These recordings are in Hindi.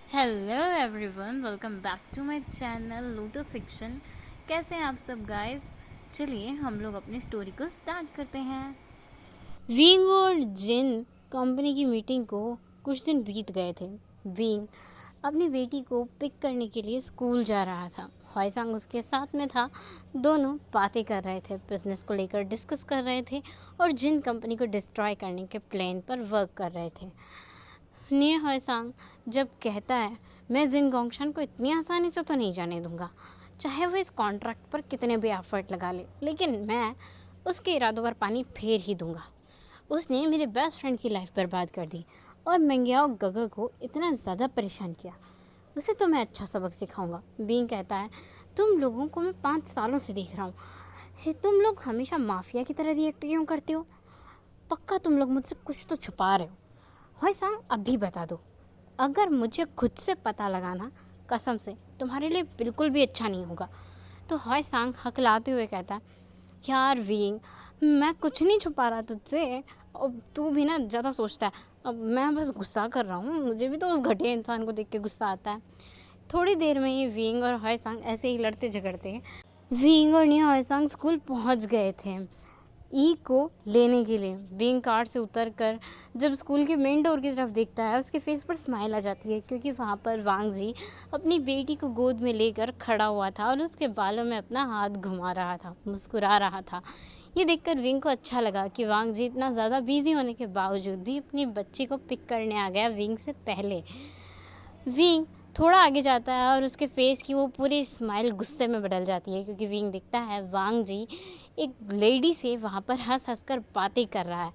Hello everyone, welcome back to my channel Lotus Fiction. कैसे हैं आप सब गाइस? चलिए हम लोग अपनी स्टोरी को स्टार्ट करते हैं। विंग और जिन कंपनी की मीटिंग को कुछ दिन बीत गए थे। विंग अपनी बेटी को पिक करने के लिए स्कूल जा रहा था। हॉयसंग उसके साथ में था। दोनों बातें कर रहे थे, बिजनेस को लेकर डिस्कस कर रहे थे और जिन कंपनी को डिस्ट्रॉय करने के प्लान पर वर्क कर रहे थे। निये हॉयसंग जब कहता है, मैं जिन गोंगशान को इतनी आसानी से तो नहीं जाने दूंगा, चाहे वो इस कॉन्ट्रैक्ट पर कितने भी एफर्ट लगा ले, लेकिन मैं उसके इरादों पर पानी फेर ही दूंगा। उसने मेरे बेस्ट फ्रेंड की लाइफ बर्बाद कर दी और मंग्याओ गगा को इतना ज़्यादा परेशान किया। उसे तो मैं अच्छा सबक सिखाऊंगा। बींग कहता है, तुम लोगों को मैं 5 सालों से देख रहा हूँ, तुम लोग हमेशा माफिया की तरह रिएक्ट क्यों करते हो? पक्का तुम लोग मुझसे कुछ तो छुपा रहे हो। हॉयसंग अभी बता दो, अगर मुझे खुद से पता लगाना, कसम से तुम्हारे लिए बिल्कुल भी अच्छा नहीं होगा। तो हॉयसंग हकलाते हुए कहता है, यार विंग, मैं कुछ नहीं छुपा रहा तुझसे। अब तू भी ना ज़्यादा सोचता है। अब मैं बस गुस्सा कर रहा हूँ, मुझे भी तो उस घटिया इंसान को देख के गुस्सा आता है। थोड़ी देर में ही विंग और हॉयसंग ऐसे ही लड़ते झगड़ते विंग और निया हॉयसंग स्कूल पहुँच गए थे ई को लेने के लिए। बीइंग कार से उतरकर जब स्कूल के मेन डोर की तरफ देखता है, उसके फेस पर स्माइल आ जाती है, क्योंकि वहाँ पर वांग जी अपनी बेटी को गोद में लेकर खड़ा हुआ था और उसके बालों में अपना हाथ घुमा रहा था, मुस्कुरा रहा था। ये देखकर विंग को अच्छा लगा कि वांग जी इतना ज़्यादा बिजी होने के बावजूद भी अपनी बच्ची को पिक करने आ गया विंग से पहले। विंग थोड़ा आगे जाता है और उसके फेस की वो पूरी स्माइल गुस्से में बदल जाती है, क्योंकि विंग दिखता है वांग जी एक लेडी से वहाँ पर हंस हंस कर बातें कर रहा है।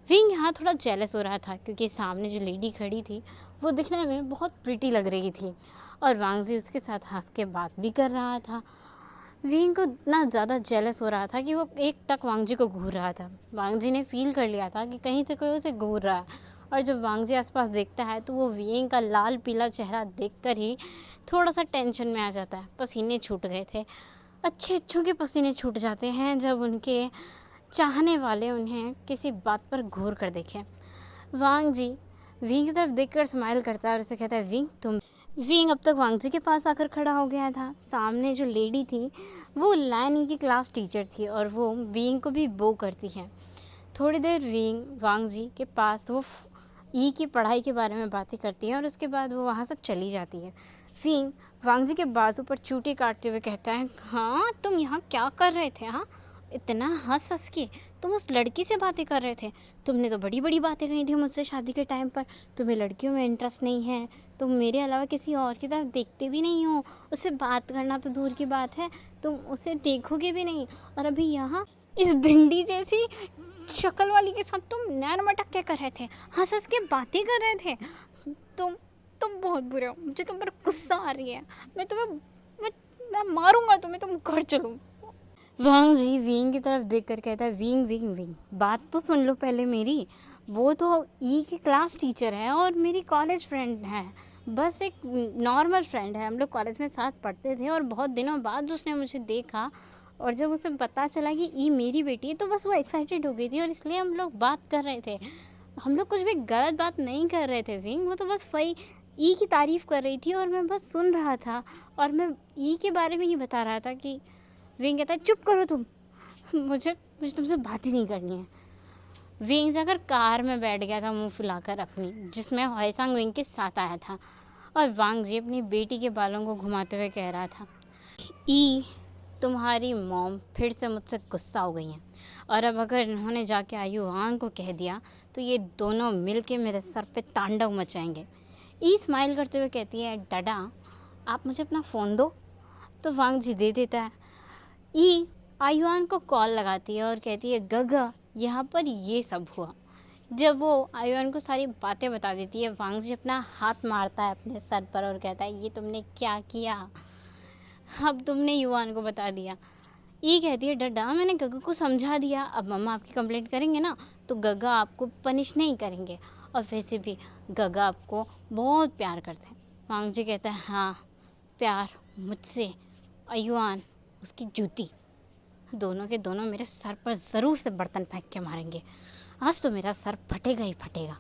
विंग यहाँ थोड़ा जेलस हो रहा था, क्योंकि सामने जो लेडी खड़ी थी वो दिखने में बहुत प्रिटी लग रही थी और वांग जी उसके साथ हंस के बात भी कर रहा था। विंग को इतना ज़्यादा जेलस हो रहा था कि वो एक टक वांग जी को घूर रहा था। वांग जी ने फील कर लिया था कि कहीं से कोई उसे घूर रहा है, और जब वांग जी आसपास देखता है तो वो विंग का लाल पीला चेहरा देखकर ही थोड़ा सा टेंशन में आ जाता है। पसीने छूट गए थे। अच्छे के पसीने छूट जाते हैं जब उनके चाहने वाले उन्हें किसी बात पर घूर कर देखें। वांग जी विंग की तरफ देखकर स्माइल करता है और उसे कहता है, विंग अब तक वांग जी के पास आकर खड़ा हो गया था। सामने जो लेडी थी वो लाइन की क्लास टीचर थी और वो विंग को भी बो करती है। थोड़ी देर विंग वांग जी के पास वो ई की पढ़ाई के बारे में बातें करती है और उसके बाद वो वहाँ से चली जाती है। विंग वांग जी के बाजू पर चूटी काटते हुए कहता है, हाँ तुम यहाँ क्या कर रहे थे? हाँ, इतना हंस हंस के तुम उस लड़की से बातें कर रहे थे। तुमने तो बड़ी बड़ी बातें कही थी मुझसे शादी के टाइम पर। तुम्हें लड़कियों में इंटरेस्ट नहीं है, तुम मेरे अलावा किसी और की तरफ देखते भी नहीं हो। उससे बात करना तो दूर की बात है, तुम उसे देखोगे भी नहीं। और अभी यहाँ इस भिंडी जैसी शक्ल वाली के साथ तुम नैन मटक क्या कर रहे थे? हंस हंस के बातें कर रहे थे। तुम बहुत बुरे हो, मुझे तुम पर गुस्सा आ रही है। मैं मैं मारूंगा तुम्हें, तुम घर चलो। वांग जी विंग की तरफ देखकर कहता है, विंग विंग विंग, बात तो सुन लो पहले मेरी। वो तो ई की क्लास टीचर है और मेरी कॉलेज फ्रेंड है, बस एक नॉर्मल फ्रेंड है। हम लोग कॉलेज में साथ पढ़ते थे और बहुत दिनों बाद उसने मुझे देखा और जब उसे पता चला कि ई मेरी बेटी है तो बस वो एक्साइटेड हो गई थी और इसलिए हम लोग बात कर रहे थे। हम लोग कुछ भी गलत बात नहीं कर रहे थे विंग, वो तो बस वही ई की तारीफ़ कर रही थी और मैं बस सुन रहा था और मैं ई के बारे में ही बता रहा था। कि विंग कहता है, चुप करो तुम, मुझे मुझे तुमसे बात ही नहीं करनी है। विंग जाकर कार में बैठ गया था मुंह फुलाकर अपनी, जिसमें हॉयसंग विंग के साथ आया था और वांग जी अपनी बेटी के बालों को घुमाते हुए कह रहा था, ई तुम्हारी मॉम फिर से मुझसे गुस्सा हो गई हैं और अब अगर इन्होंने जाके आयु वांग को कह दिया तो ये दोनों मिलके मेरे सर पे तांडव मचाएंगे। ई स्माइल करते हुए कहती है, डाडा आप मुझे अपना फ़ोन दो। तो वांग जी दे देता है। ई आयुआन को कॉल लगाती है और कहती है, गगा यहाँ पर ये सब हुआ। जब वो आयुआन को सारी बातें बता देती है, वांग जी अपना हाथ मारता है अपने सर पर और कहता है, ये तुमने क्या किया? अब तुमने युवान को बता दिया। ये कहती है, डड्डा मैंने गगा को समझा दिया, अब मम्मा आपकी कंप्लेंट करेंगे ना तो गगा आपको पनिश नहीं करेंगे, और वैसे भी गगा आपको बहुत प्यार करते हैं। वांग जी कहता है, हाँ प्यार मुझसे, युवान उसकी जूती, दोनों के दोनों मेरे सर पर ज़रूर से बर्तन फेंक के मारेंगे। आज तो मेरा सर फटेगा ही फटेगा।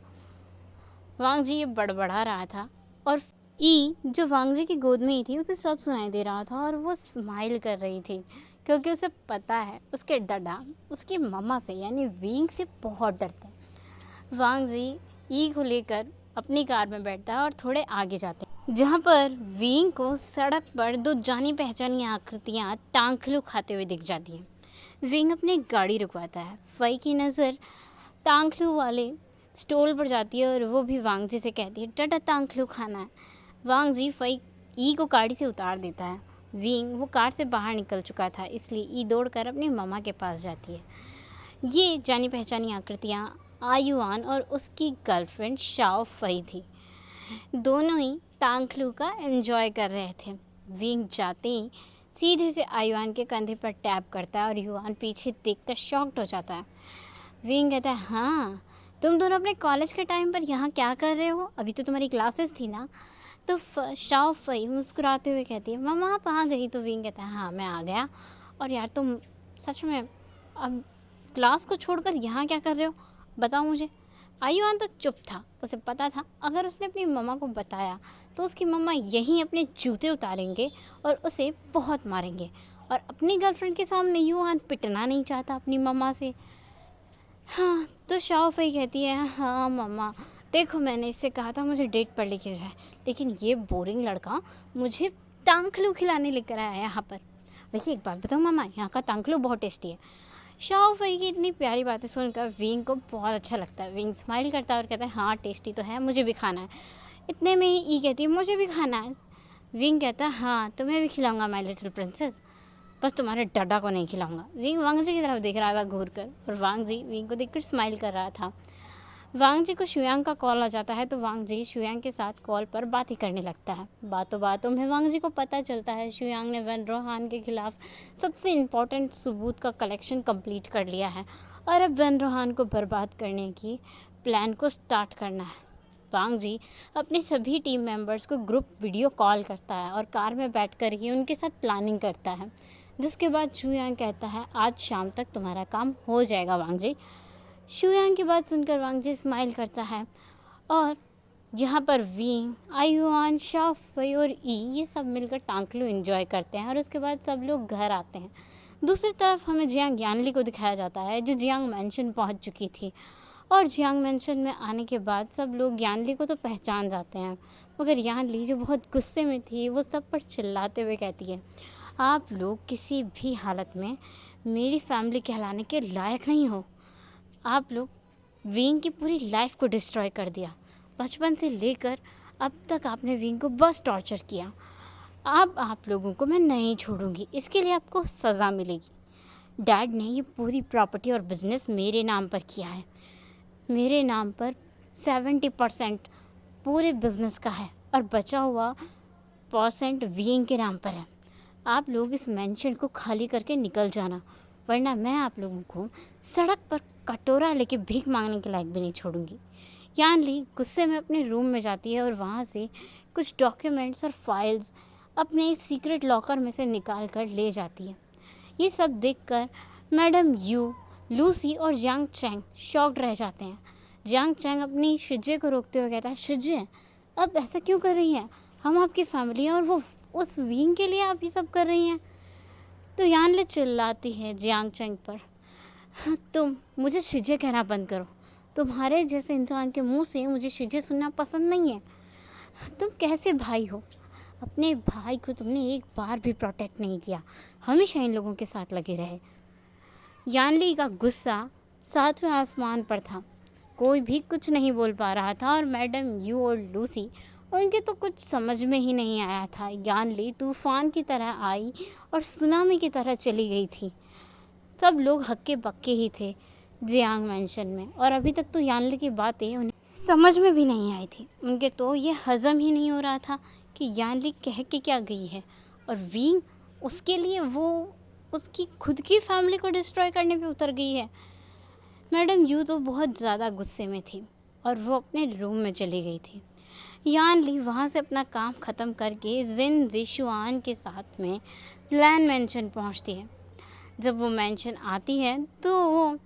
वांग जी ये बड़बड़ा रहा था और ई जो वांग जी की गोद में ही थी उसे सब सुनाई दे रहा था और वो स्माइल कर रही थी क्योंकि उसे पता है उसके डडा उसकी मम्मा से यानी विंग से बहुत डरते हैं। वांग जी ई को लेकर अपनी कार में बैठता है और थोड़े आगे जाते हैं जहाँ पर विंग को सड़क पर दो जानी पहचानी आकृतियाँ टांगखलू खाते हुए दिख जाती हैं। विंग अपनी गाड़ी रुकवाता है। फई की नज़र टांगखलू वाले स्टॉल पर जाती है और वो भी वांग जी से कहती है टाटा टांगखलू खाना है। वांग जी फई ई को गाड़ी से उतार देता है। विंग वो कार से बाहर निकल चुका था इसलिए ई दौड़कर अपनी मम्मा के पास जाती है। ये जानी पहचानी आकृतियाँ आयुआन और उसकी गर्लफ्रेंड शाओ फई थी। दोनों ही टांगखलू का एंजॉय कर रहे थे। विंग जाते ही सीधे से आयुआन के कंधे पर टैप करता है और युआन पीछे देखकर शॉक्ड हो जाता है। विंग कहता है हाँ तुम दोनों अपने कॉलेज के टाइम पर यहाँ क्या कर रहे हो, अभी तो तुम्हारी क्लासेस थी ना। तो शाओ फई मुस्कुराते हुए कहती है मम्मा आप आ गई। तो विंग कहता है हाँ मैं आ गया। और यार तुम सच में अब क्लास को छोड़कर यहाँ क्या कर रहे हो, बताओ मुझे। आयुआन तो चुप था। उसे पता था अगर उसने अपनी मम्मा को बताया तो उसकी मम्मा यहीं अपने जूते उतारेंगे और उसे बहुत मारेंगे। और अपनी गर्लफ्रेंड के सामने युआन पिटना नहीं चाहता अपनी मम्मा से। हाँ तो शाओ फई कहती है हाँ मम्मा देखो मैंने इससे कहा था मुझे डेट पर लेके जाए, लेकिन ये बोरिंग लड़का मुझे टांगखलू खिलाने लेकर आया यहाँ पर। वैसे एक बात बताओ मम्मा यहाँ का टांगखलू बहुत टेस्टी है। शाओ फई की इतनी प्यारी बातें सुनकर विंग को बहुत अच्छा लगता है। विंग स्माइल करता है और कहता है हाँ टेस्टी तो है, मुझे भी खाना है। इतने में ही ई कहती है मुझे भी खाना है। विंग कहता है हाँ तुम्हें भी खिलाऊंगा माय लिटिल प्रिंसेस, बस तुम्हारे डडा को नहीं खिलाऊंगा। विंग वांग जी की तरफ देख रहा था घूर कर और वांग जी विंग को देखकर स्माइल कर रहा था। वांग जी को शुयांग का कॉल आ जाता है तो वांग जी शुयांग के साथ कॉल पर बात ही करने लगता है। बातों बातों में वांग जी को पता चलता है शुयांग ने वेन रोहान के खिलाफ सबसे इम्पोर्टेंट सबूत का कलेक्शन कंप्लीट कर लिया है और अब वेन रोहान को बर्बाद करने की प्लान को स्टार्ट करना है। वांग जी अपने सभी टीम मेंबर्स को ग्रुप वीडियो कॉल करता है और कार में बैठकर ही उनके साथ प्लानिंग करता है, जिसके बाद शुयांग कहता है आज शाम तक तुम्हारा काम हो जाएगा वांग जी। शुयांग की बात सुनकर वांग जी स्माइल करता है और यहाँ पर विंग आयुआन शाओ फई और ई ये सब मिलकर टांगखलू एंजॉय करते हैं और उसके बाद सब लोग घर आते हैं। दूसरी तरफ हमें जियांग यानली को दिखाया जाता है जो जियांग मैंशन पहुँच चुकी थी और जियांग मैंशन में आने के बाद सब लोग यानली को तो पहचान जाते हैं, मगर यानली जो बहुत गुस्से में थी वो सब पर चिल्लाते हुए कहती है आप लोग किसी भी हालत में मेरी फैमिली कहलाने के लायक नहीं हो। आप लोग विंग की पूरी लाइफ को डिस्ट्रॉय कर दिया। बचपन से लेकर अब तक आपने विंग को बस टॉर्चर किया। अब आप लोगों को मैं नहीं छोड़ूंगी, इसके लिए आपको सज़ा मिलेगी। डैड ने ये पूरी प्रॉपर्टी और बिजनेस मेरे नाम पर किया है। मेरे नाम पर 70% पूरे बिजनेस का है और बचा हुआ % विंग के नाम पर है। आप लोग इस मेंशन को खाली करके निकल जाना, वरना मैं आप लोगों को सड़क पर कटोरा लेके भीख मांगने के लायक भी नहीं छोड़ूंगी। यानली गुस्से में अपने रूम में जाती है और वहाँ से कुछ डॉक्यूमेंट्स और फाइल्स अपने सीक्रेट लॉकर में से निकाल कर ले जाती है। ये सब देखकर मैडम यू, लूसी और जियांग चैंग शॉक्ड रह जाते हैं। जियांग चैंग अपनी शिजे को रोकते हुए कहता है शिजे अब ऐसा क्यों कर रही हैं, हम आपकी फैमिली हैं और वो उस विंग के लिए आप ये सब कर रही हैं। तो यानली चिल्लाती है जियांग चैंग पर तुम मुझे शिजे कहना बंद करो, तुम्हारे जैसे इंसान के मुंह से मुझे शिजे सुनना पसंद नहीं है। तुम कैसे भाई हो, अपने भाई को तुमने एक बार भी प्रोटेक्ट नहीं किया, हमेशा इन लोगों के साथ लगे रहे। यानली का गुस्सा 7वें आसमान पर था, कोई भी कुछ नहीं बोल पा रहा था और मैडम यू और लूसी उनके तो कुछ समझ में ही नहीं आया था। यानली तूफान की तरह आई और सुनामी की तरह चली गई थी। सब लोग हक्के बक्के ही थे जियांग मैंशन में और अभी तक तो यानली की बातें उन्हें समझ में भी नहीं आई थी। उनके तो ये हज़म ही नहीं हो रहा था कि यानली कह के क्या गई है और विंग उसके लिए वो उसकी खुद की फैमिली को डिस्ट्रॉय करने पे उतर गई है। मैडम यू तो बहुत ज़्यादा गुस्से में थी और वो अपने रूम में चली गई थी। यानली वहाँ से अपना काम ख़त्म करके जिन जिशुआन के साथ में प्लान मैंशन पहुँचती है। जब वो मैंशन आती है तो वो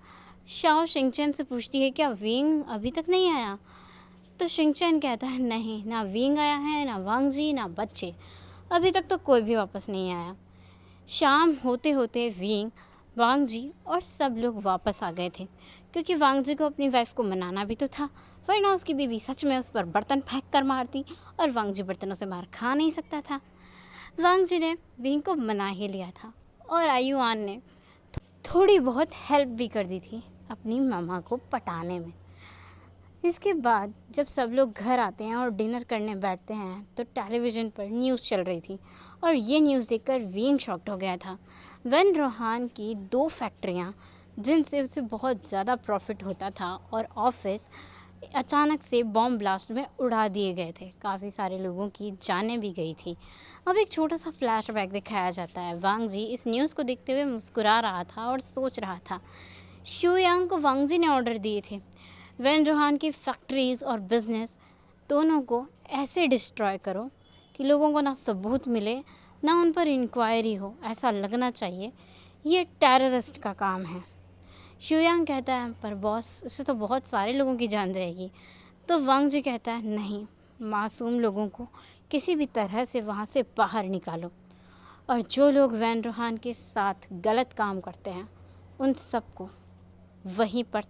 शाओ शिंगचन से पूछती है क्या विंग अभी तक नहीं आया। तो शिनचैन कहता है नहीं, ना विंग आया है, ना वांग जी, ना बच्चे, अभी तक तो कोई भी वापस नहीं आया। शाम होते होते विंग, वांग जी और सब लोग वापस आ गए थे, क्योंकि वांग जी को अपनी वाइफ को मनाना भी तो था, वरना उसकी बीवी सच में उस पर बर्तन फेंक कर मारती और वांग जी बर्तनों से मार खा नहीं सकता था। वांग जी ने विंग को मना ही लिया था और आयुआन ने थोड़ी बहुत हेल्प भी कर दी थी अपनी मामा को पटाने में। इसके बाद जब सब लोग घर आते हैं और डिनर करने बैठते हैं तो टेलीविज़न पर न्यूज़ चल रही थी और ये न्यूज़ देखकर विंग शॉक्ड हो गया था। वेन रोहान की 2 फैक्ट्रियाँ जिनसे उसे बहुत ज़्यादा प्रॉफिट होता था और ऑफिस अचानक से बॉम्ब ब्लास्ट में उड़ा दिए गए थे, काफ़ी सारे लोगों की जानें भी गई थी। अब एक छोटा सा फ्लैशबैक दिखाया जाता है। वांग जी इस न्यूज़ को देखते हुए मुस्कुरा रहा था और सोच रहा था, शू यांग को वांग जी ने ऑर्डर दिए थे वेन रोहान की फैक्ट्रीज़ और बिज़नेस दोनों को ऐसे डिस्ट्रॉय करो कि लोगों को ना सबूत मिले ना उन पर इंक्वायरी हो, ऐसा लगना चाहिए ये टेररिस्ट का काम है। शू यांग कहता है पर बॉस, इससे तो बहुत सारे लोगों की जान जाएगी। तो वांग जी कहता है नहीं, मासूम लोगों को किसी भी तरह से वहाँ से बाहर निकालो और जो लोग वैन रोहान के साथ गलत काम करते हैं उन सबको वहीं पर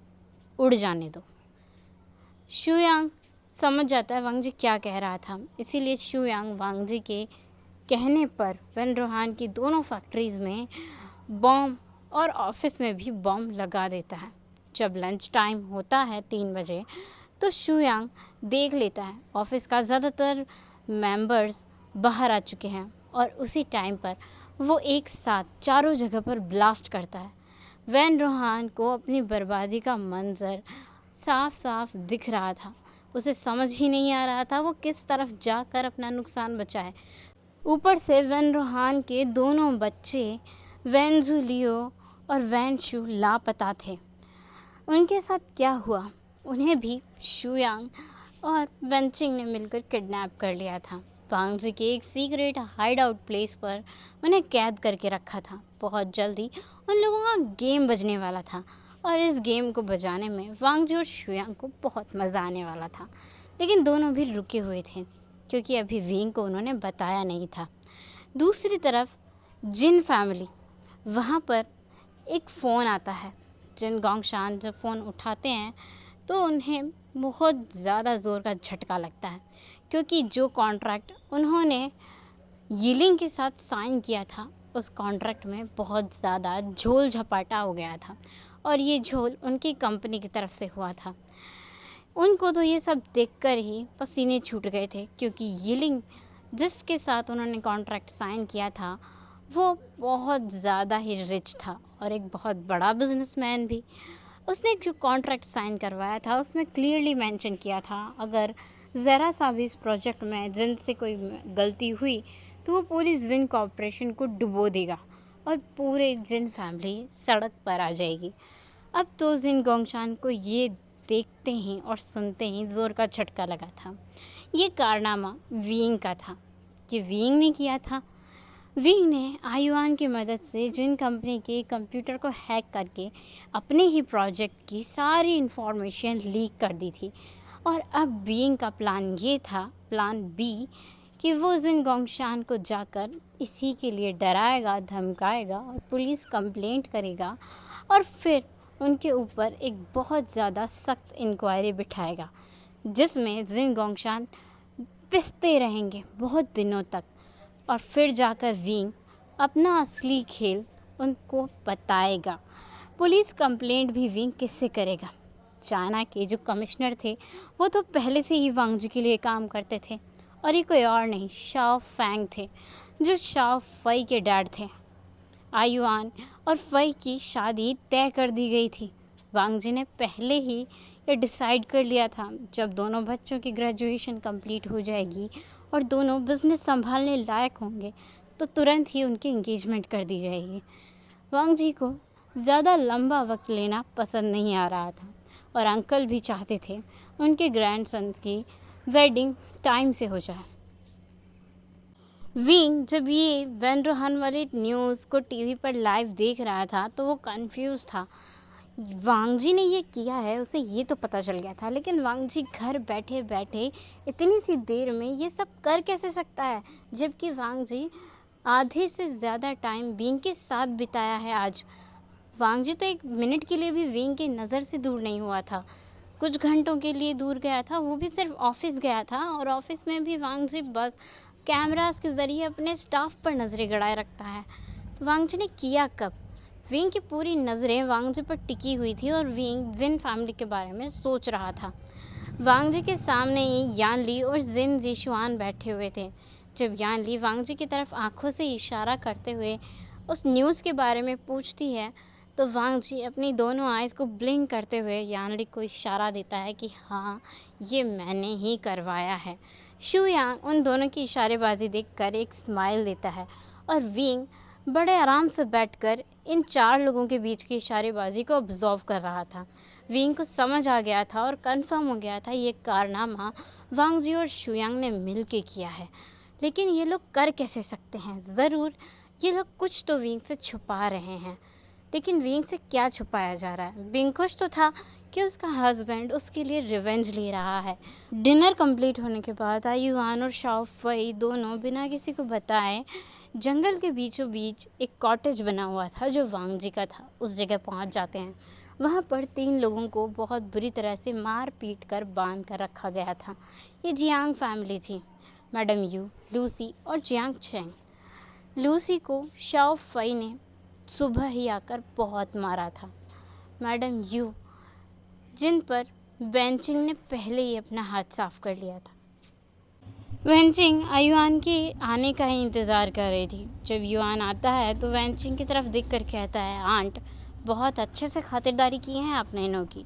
उड़ जाने दो। शू यांग समझ जाता है वांग जी क्या कह रहा था, इसीलिए शू यांग वांग जी के कहने पर वैन रोहान की दोनों फैक्ट्रीज़ में बॉम्ब और ऑफिस में भी बॉम्ब लगा देता है। जब लंच टाइम होता है 3 बजे तो शू यांग देख लेता है ऑफिस का ज़्यादातर मेंबर्स बाहर आ चुके हैं और उसी टाइम पर वो एक साथ चारों जगह पर ब्लास्ट करता है। वैन रोहान को अपनी बर्बादी का मंजर साफ साफ दिख रहा था, उसे समझ ही नहीं आ रहा था वो किस तरफ जाकर अपना नुकसान बचाए। ऊपर से वैन रोहान के दोनों बच्चे वैन जू लियो और वैन शू लापता थे। उनके साथ क्या हुआ, उन्हें भी शू यांग और वेंचिंग ने मिलकर किडनैप कर लिया था। वांग जी के एक सीक्रेट हाइड आउट प्लेस पर उन्हें कैद करके रखा था। बहुत जल्दी उन लोगों का गेम बजने वाला था और इस गेम को बजाने में वांग जी और शू यांग को बहुत मज़ा आने वाला था, लेकिन दोनों भी रुके हुए थे क्योंकि अभी विंग को उन्होंने बताया नहीं था। दूसरी तरफ जिन फैमिली, वहाँ पर एक फ़ोन आता है। जिन गोंगशान जब फ़ोन उठाते हैं तो उन्हें बहुत ज़्यादा ज़ोर का झटका लगता है, क्योंकि जो कॉन्ट्रैक्ट उन्होंने यिलिंग के साथ साइन किया था उस कॉन्ट्रैक्ट में बहुत ज़्यादा झोल झपाटा हो गया था और ये झोल उनकी कंपनी की तरफ से हुआ था। उनको तो ये सब देखकर ही पसीने छूट गए थे, क्योंकि यिलिंग जिसके साथ उन्होंने कॉन्ट्रैक्ट साइन किया था वो बहुत ज़्यादा ही रिच था और एक बहुत बड़ा बिजनेसमैन भी। उसने जो कॉन्ट्रैक्ट साइन करवाया था उसमें क्लियरली मेंशन किया था अगर ज़रा सा भी इस प्रोजेक्ट में जिन से कोई गलती हुई तो वो पूरी जिन कॉर्पोरेशन को डुबो देगा और पूरे जिन फैमिली सड़क पर आ जाएगी। अब तो जिन गोंगशान को ये देखते ही और सुनते ही ज़ोर का झटका लगा था। ये कारनामा विंग का था कि विंग ने किया था। विंग ने आयुआन की मदद से जिन कंपनी के कंप्यूटर को हैक करके अपने ही प्रोजेक्ट की सारी इन्फॉर्मेशन लीक कर दी थी और अब विंग का प्लान ये था, प्लान बी, कि वो जिन गोंगशान को जाकर इसी के लिए डराएगा, धमकाएगा और पुलिस कंप्लेंट करेगा और फिर उनके ऊपर एक बहुत ज़्यादा सख्त इंक्वायरी बिठाएगा जिसमें जिन गोंगशान पिसते रहेंगे बहुत दिनों तक और फिर जाकर विंग अपना असली खेल उनको बताएगा। पुलिस कंप्लेंट भी विंग किससे करेगा? चाइना के जो कमिश्नर थे वो तो पहले से ही वांग जी के लिए काम करते थे और ये कोई और नहीं, शाओ फैंग थे, जो शाओ फई के डैड थे। आयुआन और फई की शादी तय कर दी गई थी। वांग जी ने पहले ही ये डिसाइड कर लिया था जब दोनों बच्चों की ग्रेजुएशन कंप्लीट हो जाएगी और दोनों बिज़नेस संभालने लायक होंगे तो तुरंत ही उनकी एंगेजमेंट कर दी जाएगी। वांग जी को ज़्यादा लंबा वक्त लेना पसंद नहीं आ रहा था और अंकल भी चाहते थे उनके ग्रैंडसन की वेडिंग टाइम से हो जाए। विंग जब ये वैन रोहान वाली न्यूज़ को टीवी पर लाइव देख रहा था तो वो कंफ्यूज था। वांग जी ने ये किया है उसे ये तो पता चल गया था, लेकिन वांग जी घर बैठे बैठे इतनी सी देर में ये सब कर कैसे सकता है, जबकि वांग जी आधे से ज़्यादा टाइम विंग के साथ बिताया है आज। वांग जी तो एक मिनट के लिए भी विंग की नज़र से दूर नहीं हुआ था। कुछ घंटों के लिए दूर गया था, वो भी सिर्फ ऑफिस गया था, और ऑफिस में भी वांग जी बस कैमरास के ज़रिए अपने स्टाफ पर नज़रें गड़ाए रखता है। तो वांग जी ने किया कब? विंग की पूरी नज़रें वांग जी पर टिकी हुई थी और विंग जिन फैमिली के बारे में सोच रहा था। वांग जी के सामने ही यान ली और जिन जीशुआन बैठे हुए थे। जब यान ली वांग जी की तरफ आंखों से इशारा करते हुए उस न्यूज़ के बारे में पूछती है, तो वांग जी अपनी दोनों आइज़ को ब्लिंक करते हुए यान ली को इशारा देता है कि हाँ, ये मैंने ही करवाया है। शू यांग उन दोनों की इशारेबाजी देखकर एक स्माइल देता है और विंग बड़े आराम से बैठकर इन 4 लोगों के बीच की इशारेबाजी को ऑब्जर्व कर रहा था। विंग को समझ आ गया था और कंफर्म हो गया था ये कारनामा वांग जी और शुयांग ने मिल के किया है। लेकिन ये लोग कर कैसे सकते हैं? ज़रूर ये लोग कुछ तो विंग से छुपा रहे हैं। लेकिन विंग से क्या छुपाया जा रहा है? विंग खुश तो था कि उसका हस्बैंड उसके लिए रिवेंज ले रहा है। डिनर कंप्लीट होने के बाद आयुआन और शाओ फई दोनों बिना किसी को बताए जंगल के बीचों बीच एक कॉटेज बना हुआ था जो वांग जी का था, उस जगह पहुंच जाते हैं। वहां पर 3 लोगों को बहुत बुरी तरह से मार पीट कर बांध कर रखा गया था। ये जियांग फैमिली थी, मैडम यू, लूसी और जियांग चेंग। लूसी को शाओ फई ने सुबह ही आकर बहुत मारा था। मैडम यू, जिन पर बेंचिंग ने पहले ही अपना हाथ साफ कर लिया था। वेंचिंग आयुआन के आने का ही इंतज़ार कर रही थी। जब युआन आता है तो वेंचिंग की तरफ देखकर कहता है, आंट, बहुत अच्छे से खातिरदारी की है आपने इनों की।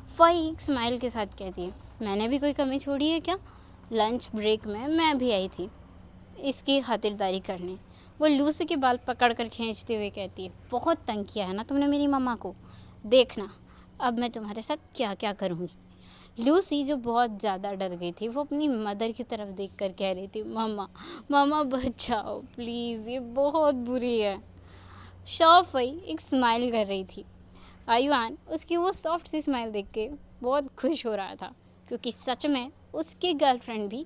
फई एक स्माइल के साथ कहती है, मैंने भी कोई कमी छोड़ी है क्या? लंच ब्रेक में मैं भी आई थी इसकी खातिरदारी करने। वो लूसी के बाल पकड़ कर खींचते हुए कहती है, बहुत तंग किया है ना तुमने मेरी मम्मा को, देखना अब मैं तुम्हारे साथ क्या क्या करूँगी। लूसी जो बहुत ज़्यादा डर गई थी, वो अपनी मदर की तरफ देखकर कह रही थी, मम्मा मम्मा बचाओ प्लीज़, ये बहुत बुरी है। शॉफई एक स्माइल कर रही थी। आयुआन उसकी वो सॉफ्ट सी स्माइल देख के बहुत खुश हो रहा था, क्योंकि सच में उसकी गर्लफ्रेंड भी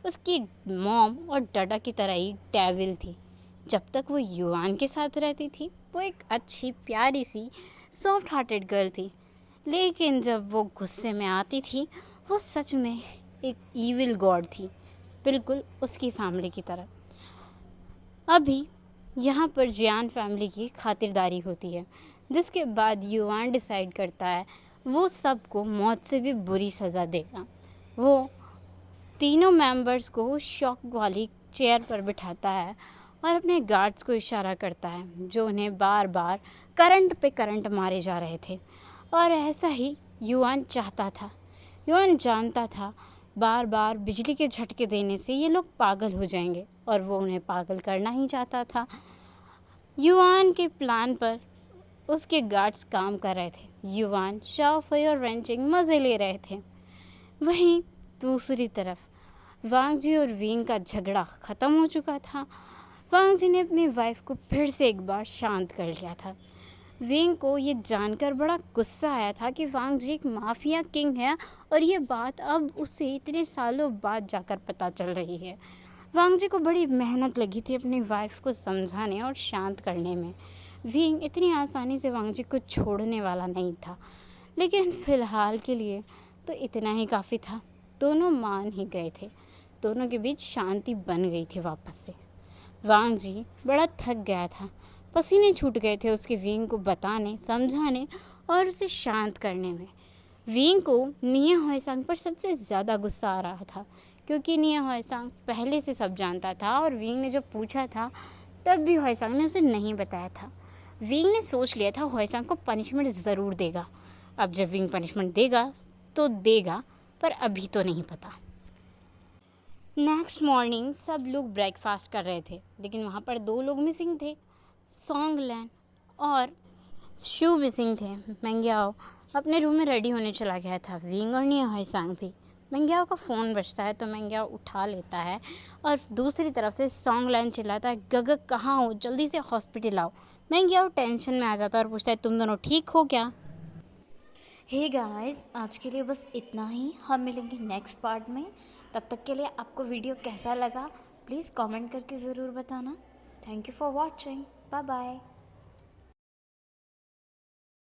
उसकी मॉम और डाडा की तरह ही डेविल थी। जब तक वो युआन के साथ रहती थी वो एक अच्छी प्यारी सी सॉफ्ट हार्टेड गर्ल थी, लेकिन जब वो गुस्से में आती थी वो सच में एक ईविल गॉड थी, बिल्कुल उसकी फैमिली की तरह। अभी यहाँ पर जियान फैमिली की खातिरदारी होती है, जिसके बाद युआन डिसाइड करता है वो सबको मौत से भी बुरी सज़ा देगा। वो तीनों मेंबर्स को शॉक वाली चेयर पर बिठाता है और अपने गार्ड्स को इशारा करता है, जो उन्हें बार बार करंट पे करंट मारे जा रहे थे। और ऐसा ही युआन चाहता था। युआन जानता था बार बार बिजली के झटके देने से ये लोग पागल हो जाएंगे, और वो उन्हें पागल करना ही चाहता था। युआन के प्लान पर उसके गार्ड्स काम कर रहे थे। युआन, शाओफई और वेंचिंग मज़े ले रहे थे। वहीं दूसरी तरफ वांग जी और विंग का झगड़ा ख़त्म हो चुका था। वांग जी ने अपनी वाइफ को फिर से एक बार शांत कर लिया था। विंग को ये जानकर बड़ा गुस्सा आया था कि वांग जी एक माफिया किंग है, और ये बात अब उसे इतने सालों बाद जाकर पता चल रही है। वांग जी को बड़ी मेहनत लगी थी अपनी वाइफ को समझाने और शांत करने में। विंग इतनी आसानी से वांग जी को छोड़ने वाला नहीं था, लेकिन फ़िलहाल के लिए तो इतना ही काफ़ी था। दोनों मान ही गए थे, दोनों के बीच शांति बन गई थी वापस से। वांग जी बड़ा थक गया था, पसीने छूट गए थे उसके विंग को बताने, समझाने और उसे शांत करने में। विंग को निये होएसांग पर सबसे ज़्यादा गुस्सा आ रहा था, क्योंकि निये होएसांग पहले से सब जानता था, और विंग ने जब पूछा था तब भी होएसांग ने उसे नहीं बताया था। विंग ने सोच लिया था होएसांग को पनिशमेंट ज़रूर देगा। अब जब विंग पनिशमेंट देगा तो देगा, पर अभी तो नहीं पता। नेक्स्ट मॉर्निंग सब लोग ब्रेकफास्ट कर रहे थे, लेकिन वहाँ पर 2 लोग मिसिंग थे, सॉन्ग लैन और शू मिसिंग थे। मेंग्याओ अपने रूम में रेडी होने चला गया था। विंग और निये होएसांग भी। मेंग्याओ का फ़ोन बजता है तो मेंग्याओ उठा लेता है, और दूसरी तरफ से सॉन्ग लैन चिल्लाता है, गगक कहाँ हो, जल्दी से हॉस्पिटल आओ। मेंग्याओ टेंशन में आ जाता है और पूछता है, तुम दोनों ठीक हो क्या? हे गाइस, आज के लिए बस इतना ही। हम मिलेंगे नेक्स्ट पार्ट में। तब तक के लिए आपको वीडियो कैसा लगा प्लीज़ कमेंट करके ज़रूर बताना। Thank you for watching. Bye bye.